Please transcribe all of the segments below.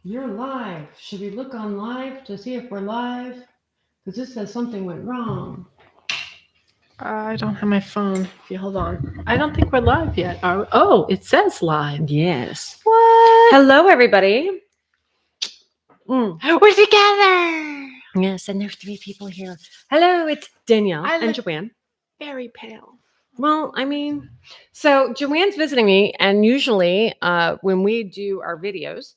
You're live. Should we look on live to see if we're live? Because this says something went wrong. I don't have my phone. If you hold on. I don't think we're live yet. Oh, it says live. Yes. What? Hello, everybody. We're together. Yes, and there's three people here. Hello, it's Danielle I and look Joanne. very pale. Well, so Joanne's visiting me, and usually when we do our videos,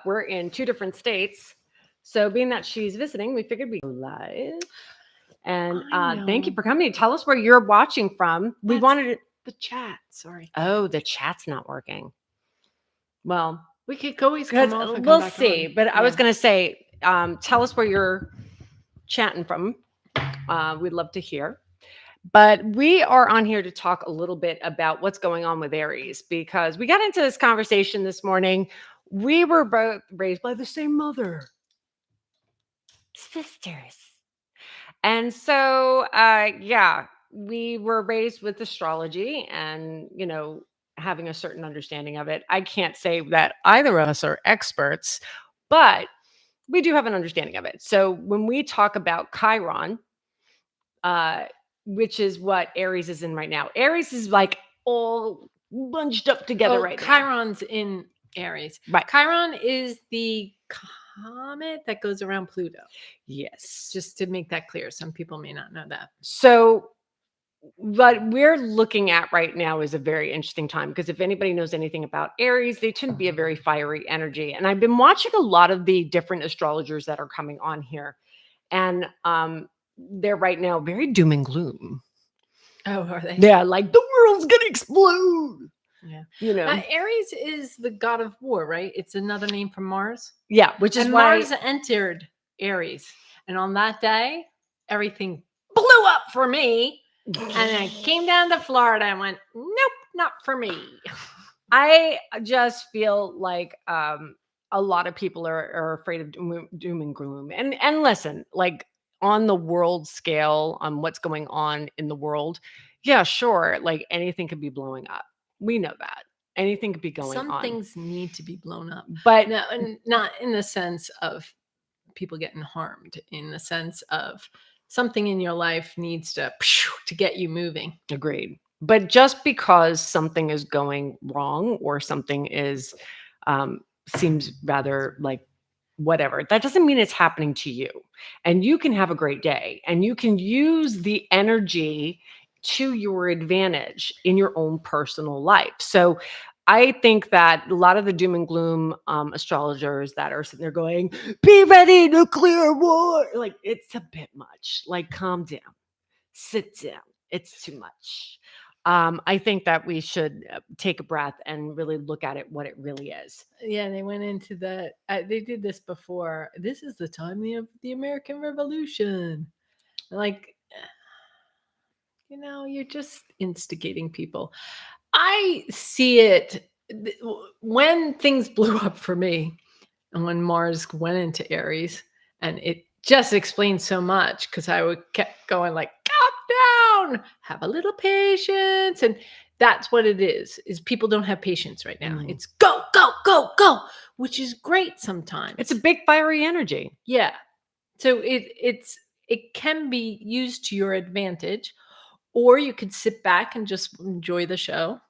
we're in two different states. So, being that she's visiting, we figured we'd go live. And I thank you know. for coming. Tell us where you're watching from. We That's wanted to. the chat. Sorry. Oh, the chat's not working. Well, We could always because come off and come we'll back see. on. But I was Yeah. going to say, tell us where you're chatting from. We'd love to hear. But we are on here to talk a little bit about what's going on with Aries because we got into this conversation this morning. We were both raised by the same mother, sisters. And so, yeah, we were raised with astrology and, having a certain understanding of it. I can't say that either of us are experts, but we do have an understanding of it. So when we talk about Chiron, uh, which is what Aries is in right now, Aries is like all bunched up together right now. Chiron's in Aries. Right. Chiron is the comet that goes around Pluto. Yes. Just to make that clear, some people may not know that. So what we're looking at right now is a very interesting time because if anybody knows anything about Aries, they tend to be a very fiery energy. And I've been watching a lot of the different astrologers that are coming on here. And they're right now very doom and gloom. Oh, are they? Yeah, like the world's gonna explode. Yeah. Aries is the god of war, right? It's another name for Mars. Yeah, which is and why Mars entered Aries. And on that day, everything blew up for me. And I came down to Florida and went, nope, not for me. I just feel like a lot of people are afraid of doom and gloom. And listen, like on the world scale, on what's going on in the world, yeah, sure, like anything could be blowing up. We know that anything could be going Some on. things need to be blown up, But no, and not in the sense of people getting harmed. In the sense of something in your life needs to get you moving. agreed. But just because something is going wrong or something is seems rather like whatever, that doesn't mean it's happening to you. And you can have a great day and you can use the energy to your advantage in your own personal life. So I think that a lot of the doom and gloom astrologers that are sitting there going, be ready, nuclear war, like it's a bit much. Like, calm down, sit down. It's too much. I think that we should take a breath and really look at it what it really is. Yeah, they went into the. They did this before. This is the time of the American Revolution. Like, you're just instigating people. I see it when things blew up for me, and when Mars went into Aries, and it just explains so much because I would kept going like, calm down, have a little patience, and that's what it is people don't have patience right now. It's go, go, go, go, which is great sometimes. It's a big fiery energy. Yeah. So it can be used to your advantage, or you could sit back and just enjoy the show.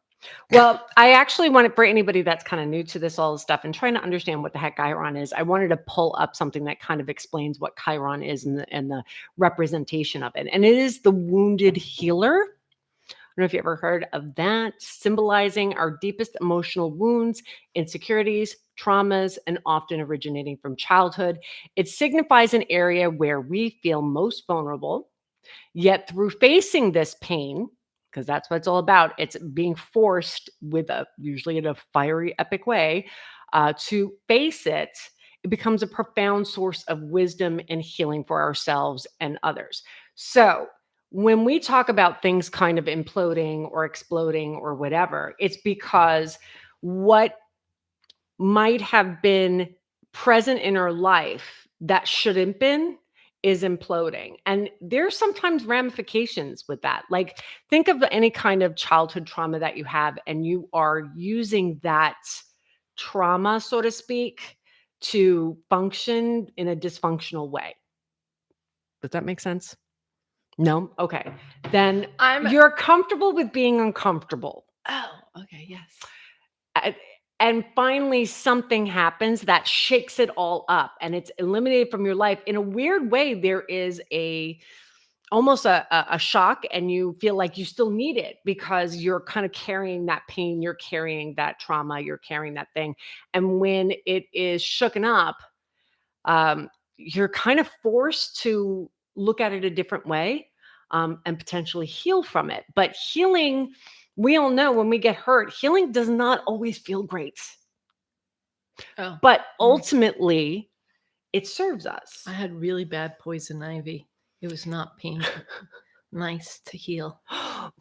Well, I actually wanted for anybody that's kind of new to this all this stuff and trying to understand what the heck Chiron is. I wanted to pull up something that kind of explains what Chiron is and the representation of it. And it is the wounded healer. I don't know if you ever heard of that, symbolizing our deepest emotional wounds, insecurities, traumas, and often originating from childhood. It signifies an area where we feel most vulnerable. Yet through facing this pain, because that's what it's all about, it's being forced with usually in a fiery, epic way, to face it. It becomes a profound source of wisdom and healing for ourselves and others. So when we talk about things kind of imploding or exploding or whatever, it's because what might have been present in our life that shouldn't been is imploding. And there's sometimes ramifications with that. Like think of any kind of childhood trauma that you have and you are using that trauma, so to speak, to function in a dysfunctional way. Does that make sense? No? Okay. Then you're comfortable with being uncomfortable. Oh, okay, yes. And finally, something happens that shakes it all up and it's eliminated from your life. In a weird way, there is almost a shock, and you feel like you still need it because you're kind of carrying that pain, you're carrying that trauma, you're carrying that thing. And when it is shooken up, you're kind of forced to look at it a different way, and potentially heal from it. But healing, we all know when we get hurt, healing does not always feel great. Oh. But ultimately, it serves us. I had really bad poison ivy. It was not painful. Nice to heal.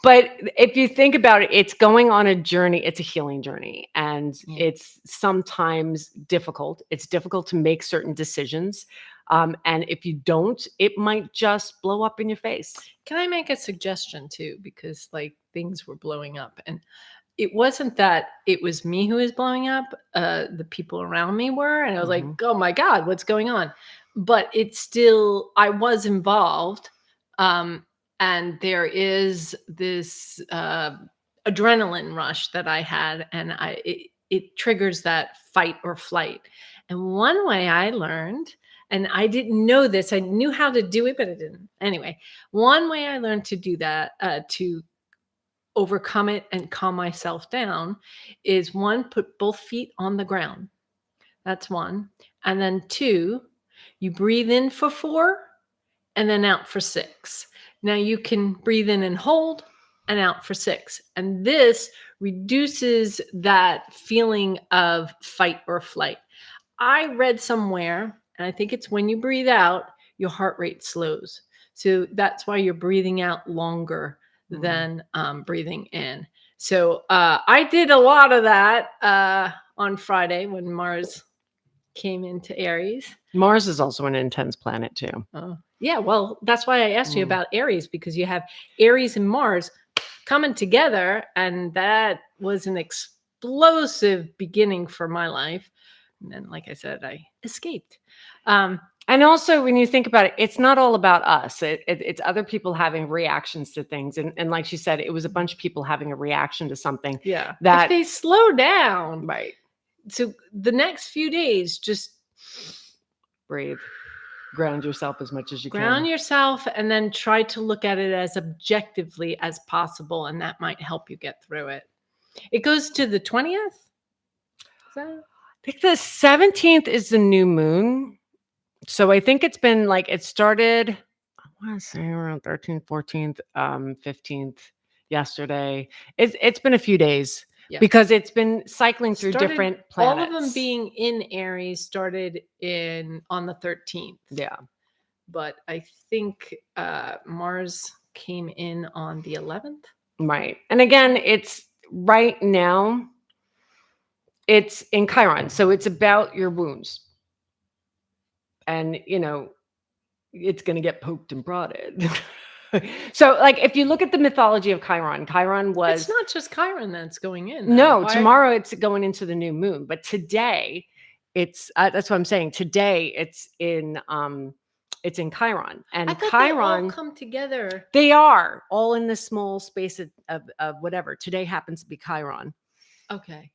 But if you think about it, it's going on a journey. It's a healing journey. And it's sometimes difficult. It's difficult to make certain decisions. And if you don't, it might just blow up in your face. Can I make a suggestion too? Because like things were blowing up, and it wasn't that it was me who was blowing up. The people around me were, and I was like, oh my God, what's going on? But it's still, I was involved. And there is this adrenaline rush that I had, and it triggers that fight or flight. And one way I learned, and I didn't know this, I knew how to do it, but I didn't. Anyway, one way I learned to do that, to overcome it and calm myself down, is one, put both feet on the ground. That's one. And then two, you breathe in for 4 and then out for 6. Now you can breathe in and hold and out for 6. And this reduces that feeling of fight or flight. I read somewhere, and I think it's when you breathe out, your heart rate slows. So that's why you're breathing out longer than breathing in. So I did a lot of that on Friday when Mars came into Aries. Mars is also an intense planet too. Yeah, well, that's why I asked you about Aries, because you have Aries and Mars coming together, and that was an explosive beginning for my life. And then, like I said, I escaped. And also, when you think about it, it's not all about us. It's other people having reactions to things. And like she said, it was a bunch of people having a reaction to something. Yeah. That if they slow down. Right. So the next few days, just breathe. Ground yourself as much as you can. Ground yourself, and then try to look at it as objectively as possible, and that might help you get through it. It goes to the 20th? I think the 17th is the new moon. So I think it's been like, it started, I want to say around 13th, 14th, 15th yesterday. It's been a few days. Yeah. Because it's been cycling through different planets. All of them being in Aries started on the 13th. Yeah. But I think Mars came in on the 11th. Right. And again, it's right now, it's in Chiron. So it's about your wounds. And, it's going to get poked and prodded. So, like, if you look at the mythology of Chiron was... It's not just Chiron that's going in. No, tomorrow it's going into the new moon. But today, it's... that's what I'm saying. Today, it's in Chiron. And I thought Chiron... they all come together. They are all in this small space of whatever. Today happens to be Chiron. Okay.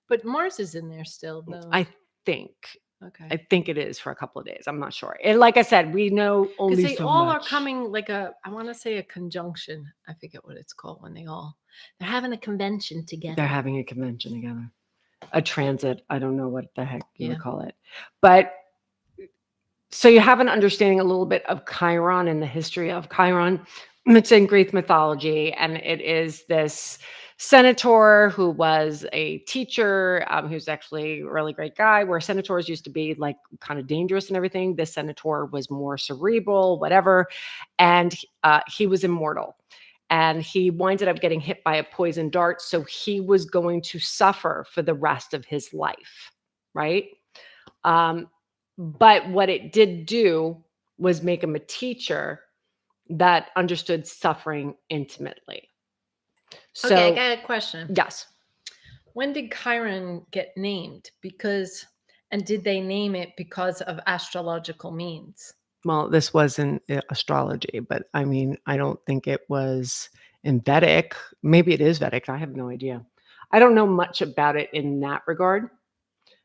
But Mars is in there still, though. I think. Okay. I think it is for a couple of days. I'm not sure. And like I said, we know only so much. Because they all are coming like I want to say a conjunction. I forget what it's called when they're having a convention together. They're having a convention together. A transit. I don't know what the heck you would call it. But so you have an understanding a little bit of Chiron and the history of Chiron. It's in Greek mythology, and it is this senator who was a teacher, who's actually a really great guy, where senators used to be like kind of dangerous and everything. This senator was more cerebral, whatever. And he was immortal. And he winded up getting hit by a poison dart. So he was going to suffer for the rest of his life. Right. But what it did do was make him a teacher that understood suffering intimately. So, okay, I got a question. Yes. when did Chiron get named? And did they name it because of astrological means? Well, this wasn't astrology, but I mean, I don't think it was in Vedic. Maybe it is Vedic. I have no idea. I don't know much about it in that regard,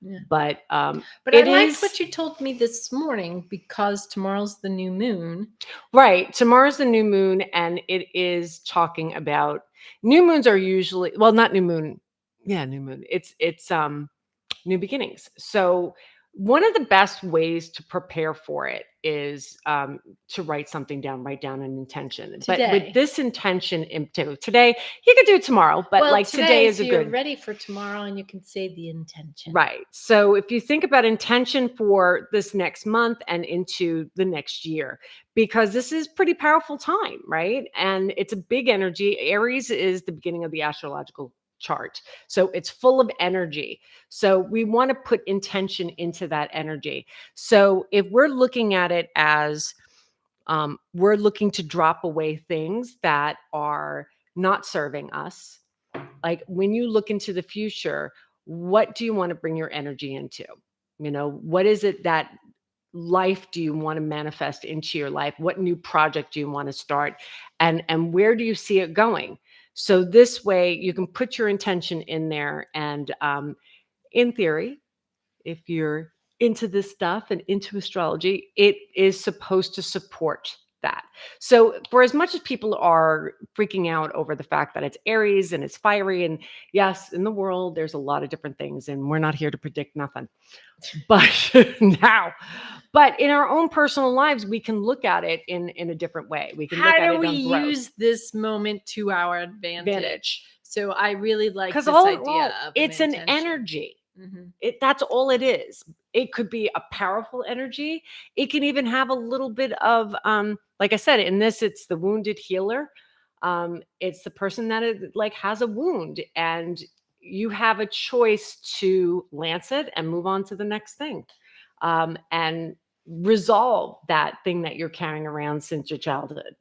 Yeah. but But I it liked is what you told me this morning because tomorrow's the new moon. right. Tomorrow's the new moon, and it is talking about new moons are usually not new moon. Yeah, new moon. It's new beginnings. So one of the best ways to prepare for it is to write something down, write down an intention. But with Today. this intention in particular, today, you could do it tomorrow, but Well, like today is so a you're good. ready for tomorrow and you can say the intention. Right. So if you think about intention for this next month and into the next year, because this is pretty powerful time, right? And it's a big energy. Aries is the beginning of the astrological chart. So it's full of energy. So we want to put intention into that energy. So if we're looking at it as we're looking to drop away things that are not serving us, like when you look into the future, what do you want to bring your energy into? What is it that life do you want to manifest into your life? What new project do you want to start? And where do you see it going? So this way you can put your intention in there. And in theory, if you're into this stuff and into astrology, it is supposed to support that. So, for as much as people are freaking out over the fact that it's Aries and it's fiery, and yes, in the world, there's a lot of different things, and we're not here to predict nothing. But now, but in our own personal lives, we can look at it in a different way. We can look How at do it we on growth. use this moment to our advantage? So I really like this Because idea of it's an intention. energy. Mhm. That's all it is. It could be a powerful energy. It can even have a little bit of, like I said, in this, it's the wounded healer. It's the person that like has a wound, and you have a choice to lance it and move on to the next thing, and resolve that thing that you're carrying around since your childhood.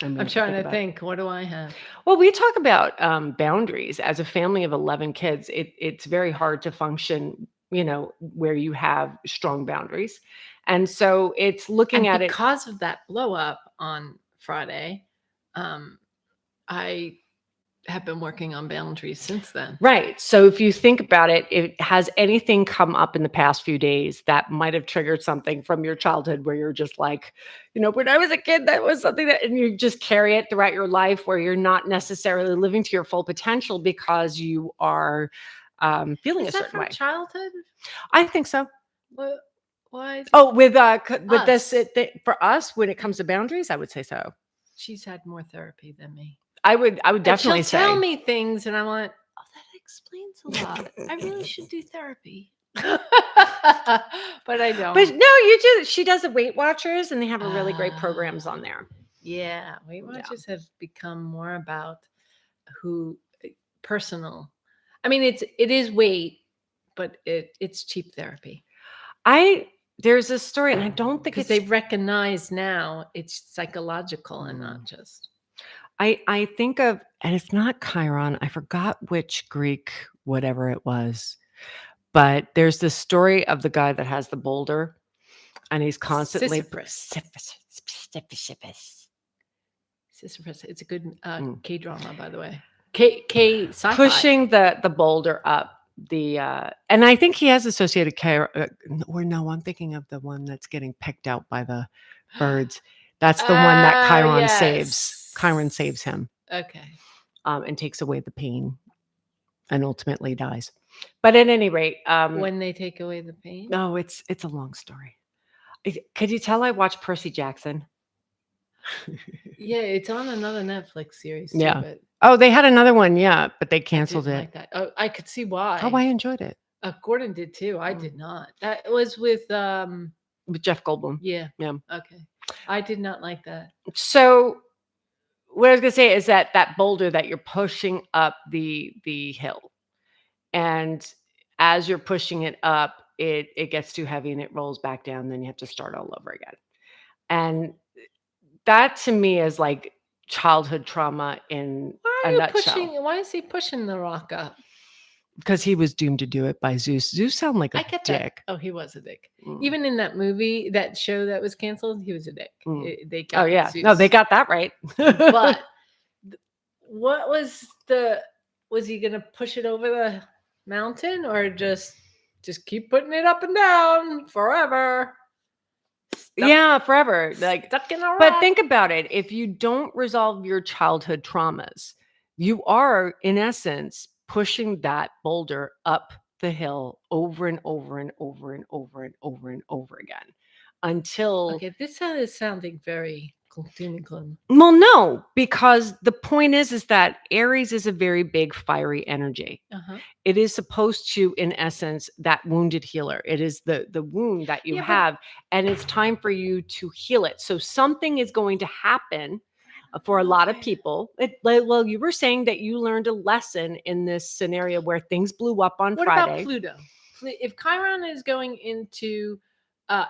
I'm trying to think. What do I have? Well, we talk about boundaries as a family of 11 kids. It's very hard to function, where you have strong boundaries. And so it's looking And at it. because of that blow up on Friday, I have been working on boundaries since then. Right. So if you think about it, has anything come up in the past few days that might have triggered something from your childhood where you're just like, when I was a kid, that was something that, and you just carry it throughout your life where you're not necessarily living to your full potential because you are feeling Is a that certain from way. childhood? I think so. What? Why? Oh, with this Us. for us, when it comes to boundaries, I would say so. She's had more therapy than me. I would And definitely she'll tell say. me things, and I'm like, oh, that explains a lot. I really should do therapy. But I don't. But no, she does the Weight Watchers, and they have a really great programs on there. Yeah, Weight Yeah. Watchers have become more about personal. I mean, it is weight, but it's cheap therapy. There's a story, and I don't think Because they recognize now it's psychological and not just. I think of, and it's not Chiron. I forgot which Greek whatever it was, but there's this story of the guy that has the boulder, and he's constantly Sisyphus. It's a good K drama, by the way. K sci-fi. Pushing the boulder up. And I think he has associated or no, I'm thinking of the one that's getting picked out by the birds. That's the one that Chiron saves. Chiron saves him. Okay. And takes away the pain and ultimately dies. But at any rate, when they take away the pain? No, it's a long story. Could you tell I watched Percy Jackson? Yeah, it's on another Netflix series too. Yeah. But oh, they had another one, yeah, but they canceled it. Like that. Oh, I could see why. Oh, I enjoyed it. Gordon did too. I did not. That was with Jeff Goldblum. Yeah. Yeah. Okay. I did not like that. So what I was gonna say is that boulder that you're pushing up the hill, and as you're pushing it up, it gets too heavy and it rolls back down. Then you have to start all over again. And that to me is like childhood trauma in nutshell. Why is he pushing the rock up? Because he was doomed to do it by Zeus. Zeus sounded like I a get that. dick. Oh, he was a dick. Mm. Even in that movie, that show that was canceled, he was a dick. They got Oh yeah, Zeus. no, they got that right. But what was he gonna push it over the mountain, or just keep putting it up and down forever? Yeah, forever. Like, Stuck in a rock. but think about it. If you don't resolve your childhood traumas, you are, in essence, pushing that boulder up the hill over and over and over and over and over and over again until. Okay, this is sounding very gloom. Well, no, because the point is that Aries is a very big fiery energy. It is supposed to, in essence, that wounded healer. It is the wound that you have, and it's time for you to heal it. So something is going to happen for a lot of people. Well, you were saying that you learned a lesson in this scenario where things blew up on Friday. What about Pluto? If Chiron is going into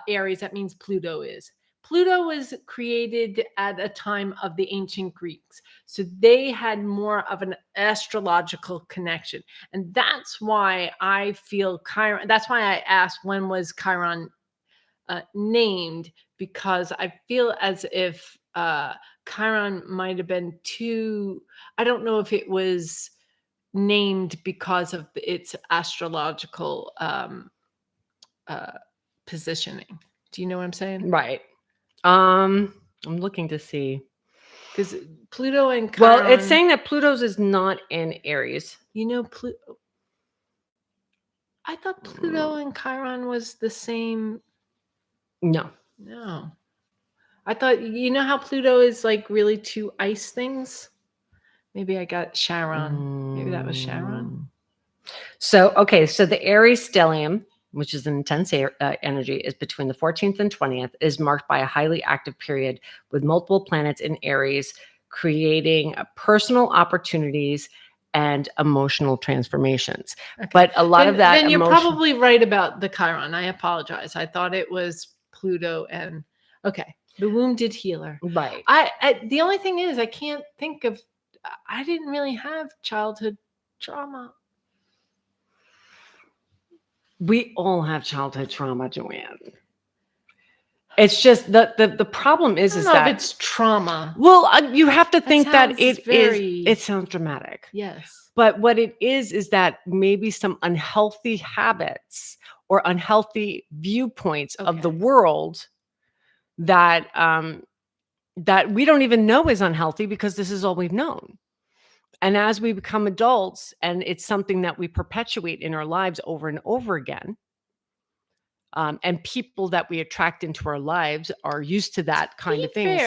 Aries, that means Pluto is. Pluto was created at a time of the ancient Greeks. So they had more of an astrological connection. And that's why I feel Chiron, that's why I asked when was Chiron named, because I feel as if Chiron might have been too, I don't know if it was named because of its astrological positioning. Do you know what I'm saying? Right. I'm looking to see. Because Pluto and Chiron. Well, it's saying that Pluto's is not in Aries. You know, I thought Pluto and Chiron was the same. No. I thought, you know how Pluto is like really two ice things? Maybe I got Chiron. Maybe that was Chiron. So, okay. So the Aries stellium, which is an intense energy, is between the 14th and 20th, is marked by a highly active period with multiple planets in Aries, creating personal opportunities and emotional transformations. Okay. But a lot of that. Then you're probably right about the Chiron. I apologize. I thought it was Pluto and okay, the wounded healer. Right. The only thing is, I can't think of. I didn't really have childhood trauma. We all have childhood trauma, Joanne. It's just the problem is that it's trauma. Well, you have to think that it sounds dramatic. Yes. But what it is that maybe some unhealthy habits or unhealthy viewpoints of the world that that we don't even know is unhealthy because this is all we've known. And as we become adults, and it's something that we perpetuate in our lives over and over again, and people that we attract into our lives are used to that kind of thing.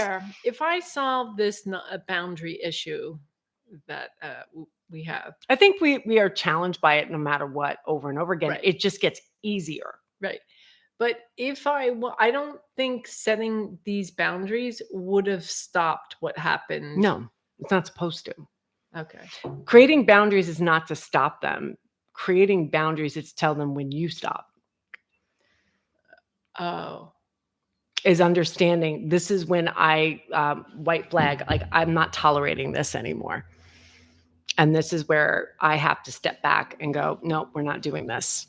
If I solve this boundary issue that we have, I think we are challenged by it no matter what, over and over again. Right. It just gets easier. Right. But if I don't think setting these boundaries would have stopped what happened. No, it's not supposed to. Okay. Creating boundaries is not to stop them. Creating boundaries is to tell them when you stop. Oh. Is understanding this is when I white flag, like I'm not tolerating this anymore. And this is where I have to step back and go, no, we're not doing this.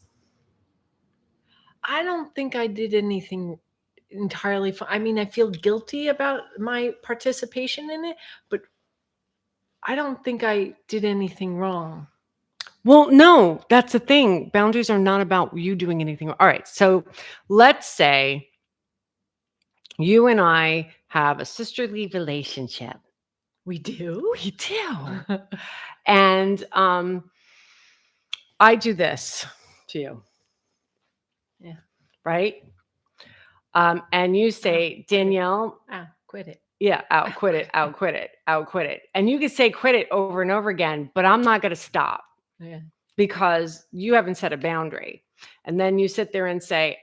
I don't think I did anything entirely fun. I mean, I feel guilty about my participation in it, but I don't think I did anything wrong. Well, no, that's the thing. Boundaries are not about you doing anything wrong. All right. So let's say you and I have a sisterly relationship. We do? We do. And I do this to you. Yeah. Right? And you say, Danielle. Quit it. Yeah, quit it, quit it, quit it. And you can say quit it over and over again, but I'm not going to stop. Yeah. Because you haven't set a boundary. And then you sit there and say,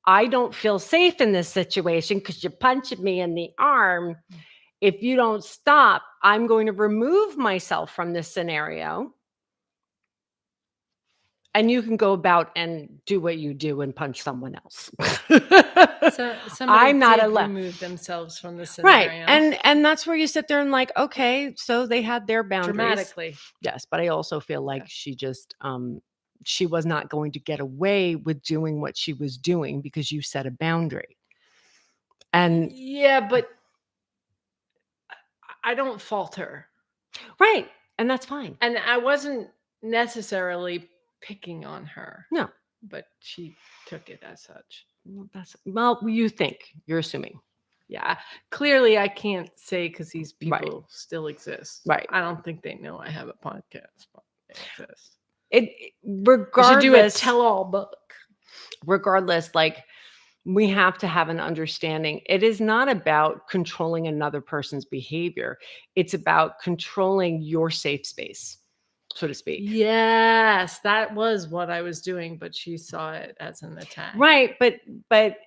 I don't feel safe in this situation because you punched me in the arm. If you don't stop, I'm going to remove myself from this scenario. and you can go about and do what you do and punch someone else. So somebody I'm not did a remove themselves from the scenario. right. And that's where you sit there and like, okay, so they had their boundaries. Dramatically. Yes, but I also feel like she just she was not going to get away with doing what she was doing because you set a boundary. And yeah, but I don't fault her. right. And that's fine. And I wasn't necessarily picking on her. No. But she took it as such. Well, you think, you're assuming. Yeah. Clearly I can't say because these people Right. still exist. Right. I don't think they know I have a podcast, but they exist. Regardless, we should do a tell-all book. Regardless, like, we have to have an understanding. It is not about controlling another person's behavior. It's about controlling your safe space, so to speak. Yes, that was what I was doing, but she saw it as an attack. Right, but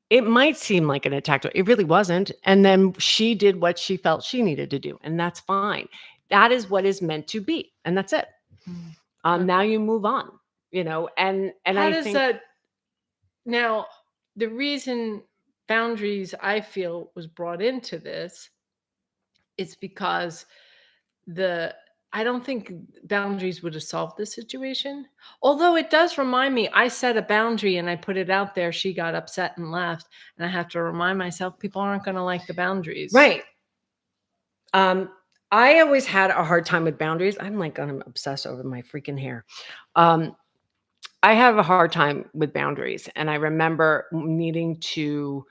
it might seem like an attack. It really wasn't. And then she did what she felt she needed to do, and that's fine. That is what is meant to be, and that's it. Okay. Now you move on, and how I does think that now the reason boundaries I feel was brought into this is because I don't think boundaries would have solved the situation. Although it does remind me, I set a boundary and I put it out there. She got upset and left. And I have to remind myself, people aren't going to like the boundaries. right. I always had a hard time with boundaries. I'm like, I'm obsessed over my freaking hair. I have a hard time with boundaries. And I remember needing to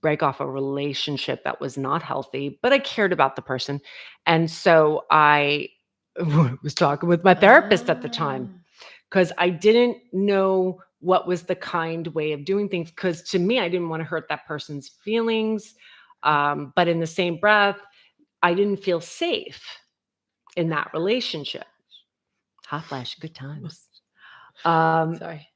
break off a relationship that was not healthy, but I cared about the person. And so I was talking with my therapist at the time because I didn't know what was the kind way of doing things. Because to me, I didn't want to hurt that person's feelings. But in the same breath, I didn't feel safe in that relationship. Hot flash, good times. Sorry.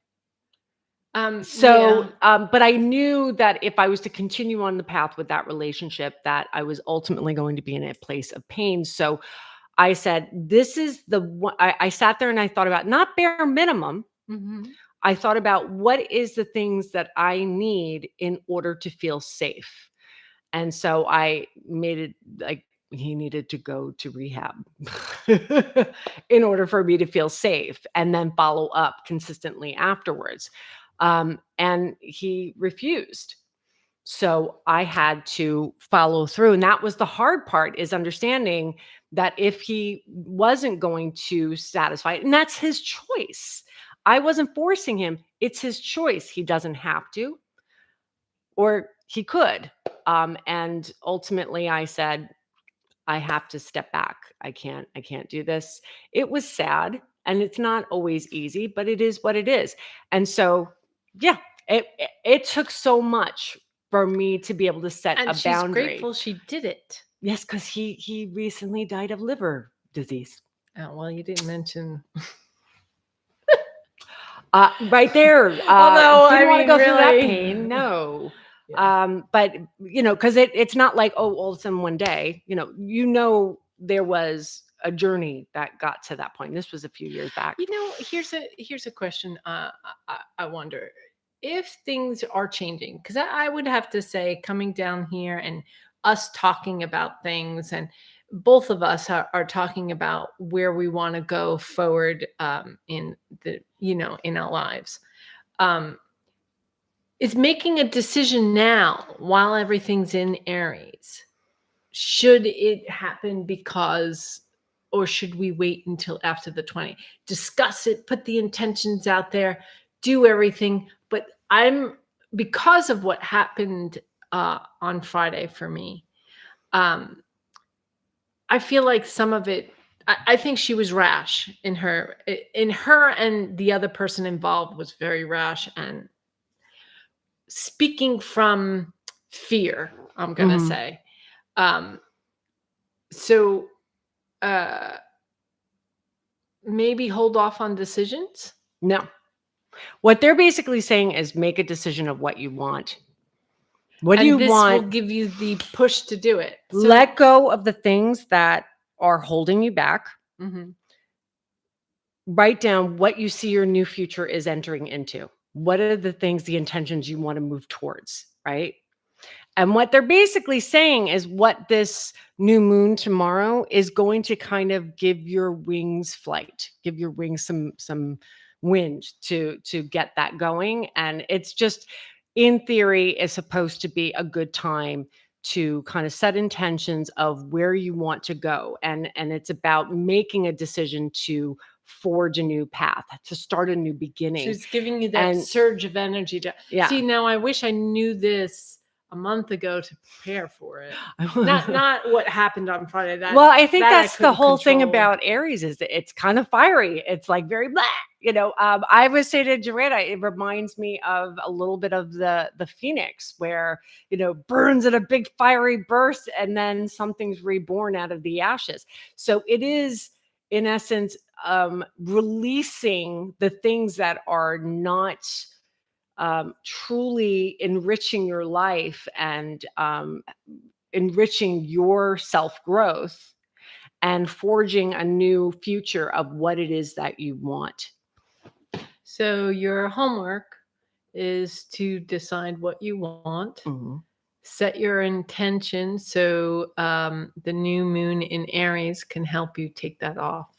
But I knew that if I was to continue on the path with that relationship, that I was ultimately going to be in a place of pain. So I said, this is the one. I sat there and I thought about not bare minimum. I thought about what is the things that I need in order to feel safe. And so I made it like he needed to go to rehab in order for me to feel safe and then follow up consistently afterwards. And he refused. So I had to follow through. And that was the hard part, is understanding that if he wasn't going to satisfy it, and that's his choice. I wasn't forcing him. It's his choice. He doesn't have to, or he could. And ultimately I said, I have to step back. I can't do this. It was sad, and it's not always easy, but it is what it is. And so, yeah, it took so much for me to be able to set and a she's boundary. grateful she did it. Yes, because he recently died of liver disease. Oh, well, you didn't mention. Right there. Although didn't want to go through that really- pain. No. Yeah. But because it's not like, oh, all of a sudden one day, there was a journey that got to that point. This was a few years back. Here's a question. I wonder if things are changing, because I would have to say, coming down here and us talking about things, and both of us are talking about where we want to go forward in our lives. Is making a decision now while everything's in Aries. Should it happen or should we wait until after the 20? Discuss it, put the intentions out there, do everything. But because of what happened on Friday for me, I feel like some of it, I think she was rash in her, and the other person involved was very rash and speaking from fear, I'm going to say. So maybe hold off on decisions? No. What they're basically saying is make a decision of what you want. What do you want? This will give you the push to do it. So, let go of the things that are holding you back. write down what you see your new future is entering into. What are the things, the intentions you want to move towards, right? And what they're basically saying is what this new moon tomorrow is going to kind of give your wings flight, give your wings some wind to get that going. And it's just, in theory, is supposed to be a good time to kind of set intentions of where you want to go. And it's about making a decision to forge a new path, to start a new beginning. She's giving you that And surge of energy to yeah. see. Now I wish I knew this a month ago to prepare for it. Not what happened on Friday. That well, I think that I that's the couldn't whole thing control. about Aries is that it's kind of fiery. It's like very blah, I would say to Joanna, it reminds me of a little bit of the Phoenix, where burns at a big fiery burst and then something's reborn out of the ashes. So it is, in essence, releasing the things that are not truly enriching your life and enriching your self growth and forging a new future of what it is that you want. So your homework is to decide what you want, set your intention, so the new moon in Aries can help you take that off.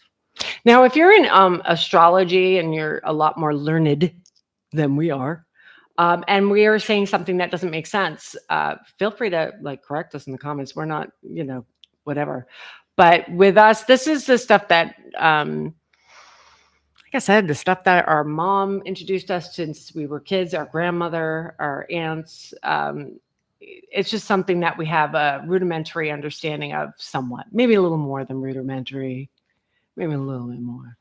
Now, if you're in astrology and you're a lot more learned than we are, and we are saying something that doesn't make sense, feel free to correct us in the comments. We're not, whatever. But with us, this is the stuff that, like I said, the stuff that our mom introduced us since we were kids, our grandmother, our aunts. It's just something that we have a rudimentary understanding of somewhat, maybe a little more than rudimentary, maybe a little bit more.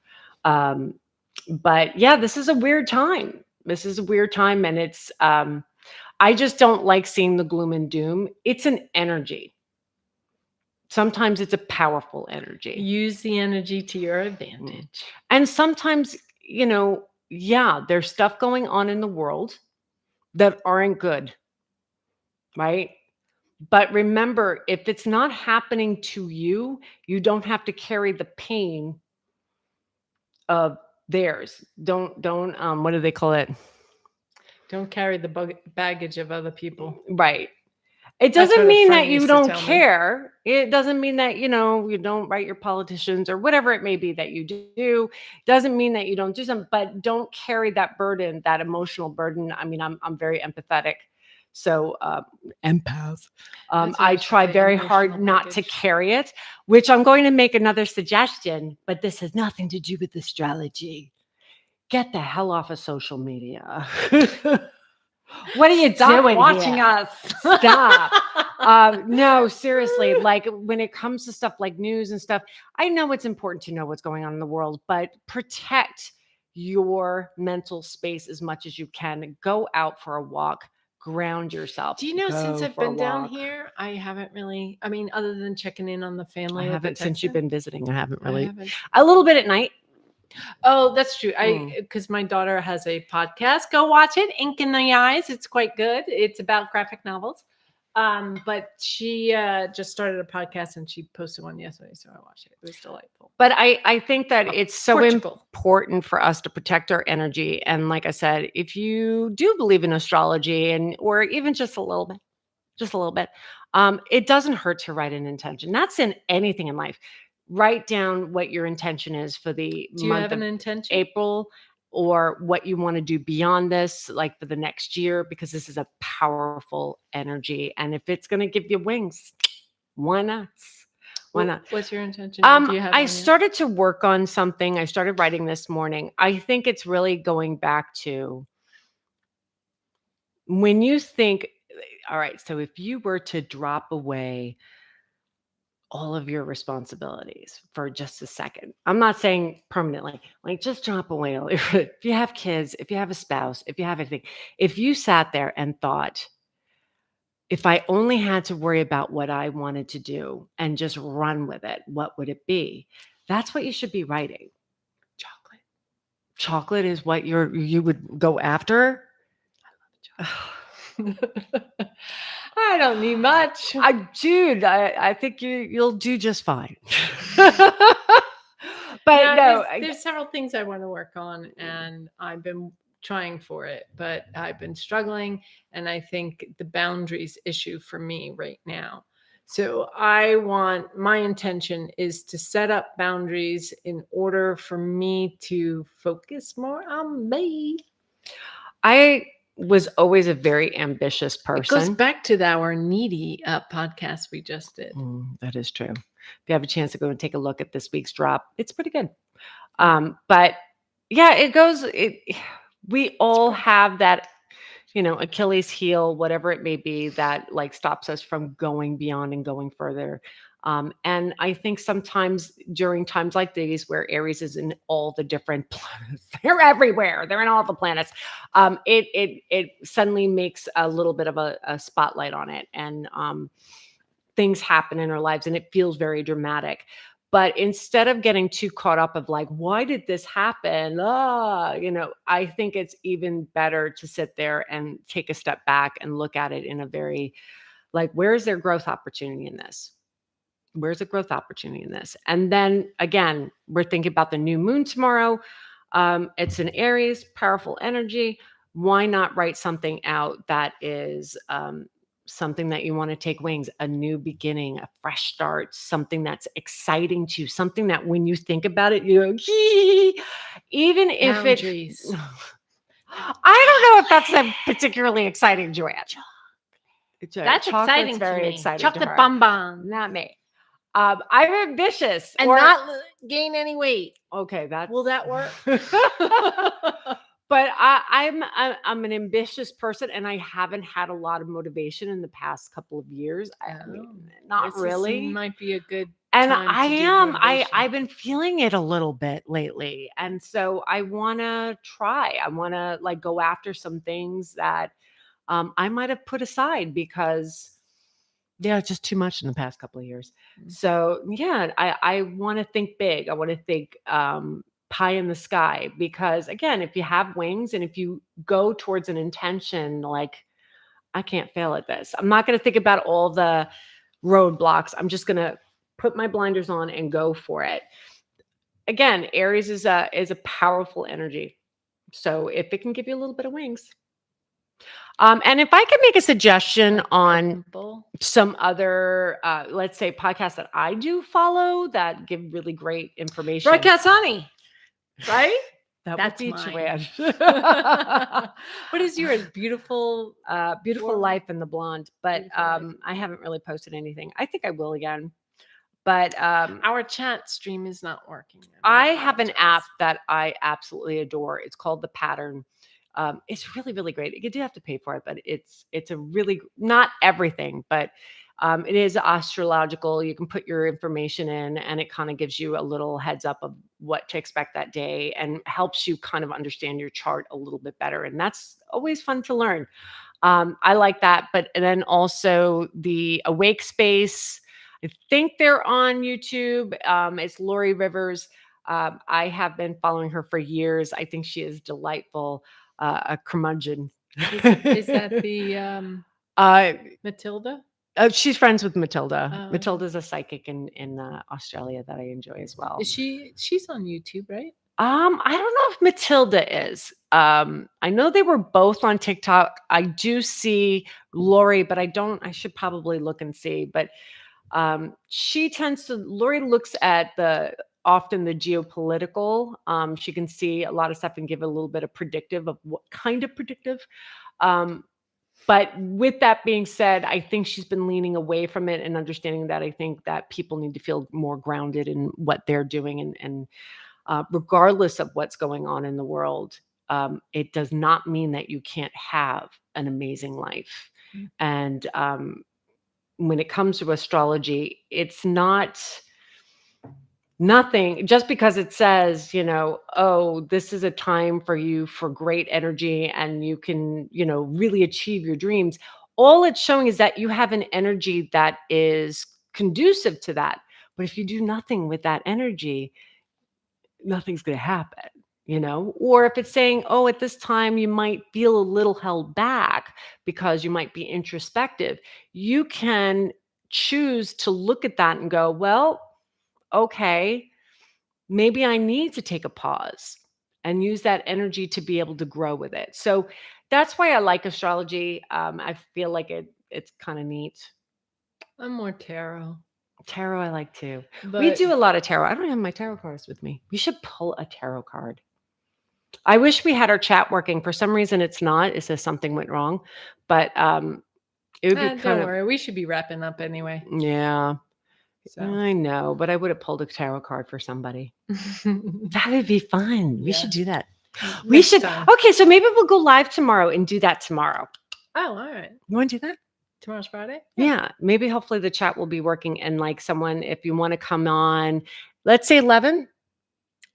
But yeah, this is a weird time. This is a weird time. And it's, I just don't like seeing the gloom and doom. It's an energy. Sometimes it's a powerful energy. Use the energy to your advantage. And sometimes, yeah, there's stuff going on in the world that aren't good, right? But remember, if it's not happening to you, you don't have to carry the pain of theirs. Don't what do they call it? Don't carry the baggage of other people. Right. It doesn't mean that you don't care. It doesn't mean that, you don't write your politicians or whatever it may be that you do. Doesn't mean that you don't do something, but don't carry that burden, that emotional burden. I mean, I'm very empathetic. So empath. I try very hard not to carry it, which I'm going to make another suggestion, but this has nothing to do with astrology. Get the hell off of social media. What are you doing watching here? us? Stop. No, seriously, when it comes to stuff like news and stuff, I know it's important to know what's going on in the world, but protect your mental space as much as you can. Go out for a walk, ground yourself. Do you know, since I've been down here, I haven't really, other than checking in on the family. I haven't since you've been visiting. I haven't really. I a little bit at night. Oh, that's true. Because my daughter has a podcast. Go watch it, Ink in the Eyes. It's quite good. It's about graphic novels. But she just started a podcast and she posted one yesterday, so I watched it. It was delightful. But I think that it's so important for us to protect our energy. And like I said, if you do believe in astrology or even just a little bit, it doesn't hurt to write an intention. That's in anything in life. Write down what your intention is for the month of April, or what you want to do beyond this, like for the next year, because this is a powerful energy. And if it's going to give you wings, why not? Why not? What's your intention? I started to work on something. I started writing this morning. I think it's really going back to when you think, all right, so if you were to drop away all of your responsibilities for just a second. I'm not saying permanently, just drop away. If you have kids, if you have a spouse, if you have anything, if you sat there and thought, if I only had to worry about what I wanted to do and just run with it, what would it be? That's what you should be writing. Chocolate is what you would go after. I love chocolate. I don't need much. Dude, I think you'll do just fine. But no, there's several things I want to work on, and I've been trying for it, but I've been struggling, and I think the boundaries issue for me right now. So my intention is to set up boundaries in order for me to focus more on me. I was always a very ambitious It goes person. back to our needy podcast we just did. That is true. If you have a chance to go and take a look at this week's drop, it's pretty good. But yeah, we all have that, Achilles heel, whatever it may be, that like stops us from going beyond and going further. And I think sometimes during times like these, where Aries is in all the different planets, they're everywhere. They're in all the planets. It suddenly makes a little bit of a spotlight on it, and things happen in our lives, and it feels very dramatic. But instead of getting too caught up of like, why did this happen? I think it's even better to sit there and take a step back and look at it in a very like, where is there growth opportunity in this? Where's the growth opportunity in this? And then again, we're thinking about the new moon tomorrow. It's an Aries, powerful energy. Why not write something out that is something that you want to take wings, a new beginning, a fresh start, something that's exciting to you, something that when you think about it, you go, "Yee!" Even if Boundaries. I don't know if that's a particularly exciting, Joanne. That's exciting to very me. exciting to Chocolate her. bonbon. Not me. I'm ambitious And not gain any weight. Okay, Will that work? But I'm an ambitious person, and I haven't had a lot of motivation in the past couple of years. I mean, not really. Might be a good And time I to do am. motivation. I've been feeling it a little bit lately, and so I want to try. I want to like go after some things that I might have put aside because it's just too much in the past couple of years. So yeah, I want to think big. I want to think pie in the sky, because again, if you have wings and if you go towards an intention, like I can't fail at this. I'm not going to think about all the roadblocks. I'm just going to put my blinders on and go for it. Again, Aries is a powerful energy. So if it can give you a little bit of wings. And if I could make a suggestion on some other, let's say, podcasts that I do follow that give really great information. Broadcast Honey, right? That's each way. What is yours? Beautiful Life in the Blonde. But I haven't really posted anything. I think I will again. But our chat stream is not working. I have an app that I absolutely adore. It's called The Pattern. It's really, really great. You do have to pay for it, but it's a really, not everything, but it is astrological. You can put your information in, and it kind of gives you a little heads up of what to expect that day, and helps you kind of understand your chart a little bit better. And that's always fun to learn. I like that. But then also the Awake Space, I think they're on YouTube. It's Lori Rivers. I have been following her for years. I think she is delightful. A curmudgeon. Is that the Matilda? She's friends with Matilda. Matilda's a psychic in Australia that I enjoy as well. She's on YouTube, right? I don't know if Matilda is. I know they were both on TikTok. I do see Lori, but I should probably look and see. But Lori looks at often the geopolitical. She can see a lot of stuff and give a little bit of predictive of what kind of predictive. But with that being said, I think she's been leaning away from it and understanding that I think that people need to feel more grounded in what they're doing. And regardless of what's going on in the world, it does not mean that you can't have an amazing life. And when it comes to astrology, it's nothing just because it says, oh, this is a time for you for great energy and you can, really achieve your dreams. All it's showing is that you have an energy that is conducive to that. But if you do nothing with that energy, nothing's going to happen. Or if it's saying, oh, at this time you might feel a little held back because you might be introspective, you can choose to look at that and go, well, okay, maybe I need to take a pause and use that energy to be able to grow with it. So that's why I like astrology. I feel like it's kind of neat. I'm more tarot. Tarot I like too. We But do a lot of tarot. I don't have my tarot cards with me. We should pull a tarot card. I wish we had our chat working. For some reason it's not. It says something went wrong. But it would be kind don't of worry, we should be wrapping up anyway. yeah. So I know, but I would have pulled a tarot card for somebody. That would be fun. We should Yeah. do that. We Next should. time. Okay, so maybe we'll go live tomorrow and do that tomorrow. Oh, all right. You want to do that? Tomorrow's Friday? Yeah. Maybe hopefully the chat will be working and like someone, if you want to come on, let's say 11.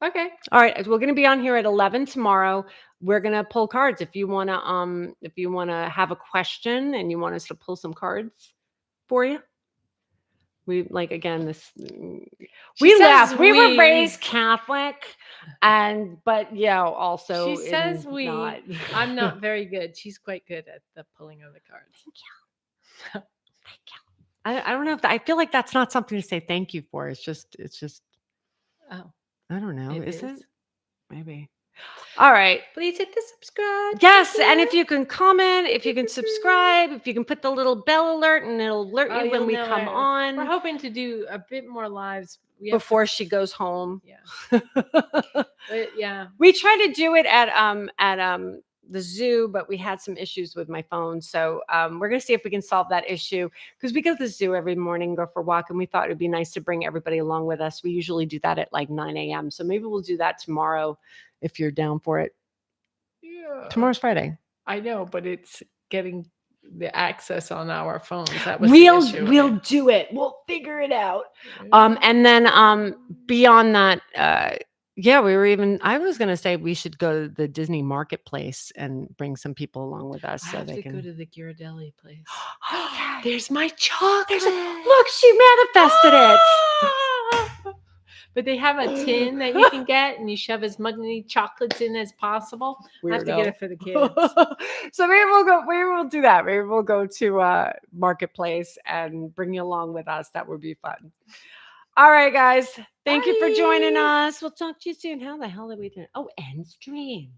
Okay. All right, we're going to be on here at 11 tomorrow. We're going to pull cards. If you want to have a question and you want us to pull some cards for you. We like again this we laugh. We were raised Catholic but yeah, also She says in we. not. I'm not very good. She's quite good at the pulling of the cards. Thank you. I don't know if I feel like that's not something to say thank you for. It's just Oh, I don't know. it Is it? is. Maybe. All right. Please hit the subscribe. Yes, and if you can comment, if you can subscribe, if you can put the little bell alert and it'll alert you when you'll we know come on. We're hoping to do a bit more lives Before she goes home. Yeah. But yeah. We tried to do it at the zoo, but we had some issues with my phone. So we're gonna see if we can solve that issue because we go to the zoo every morning, go for a walk, and we thought it'd be nice to bring everybody along with us. We usually do that at like 9 a.m. So maybe we'll do that tomorrow if you're down for it. Yeah. Tomorrow's Friday. I know, but it's getting the access on our phones. That was the issue. We'll do it. We'll figure it out. And then beyond that, yeah, I was gonna say we should go to the Disney marketplace and bring some people along with us I so have they to can go to the Ghirardelli place. Okay. There's my chocolate. Look, she manifested it. But they have a tin that you can get, and you shove as many chocolates in as possible. I have to get it for the kids. So maybe we'll go. Maybe we'll do that. Maybe we'll go to marketplace and bring you along with us. That would be fun. All right, guys. Thank you for joining us. We'll talk to you soon. How the hell did we do? Oh, end stream.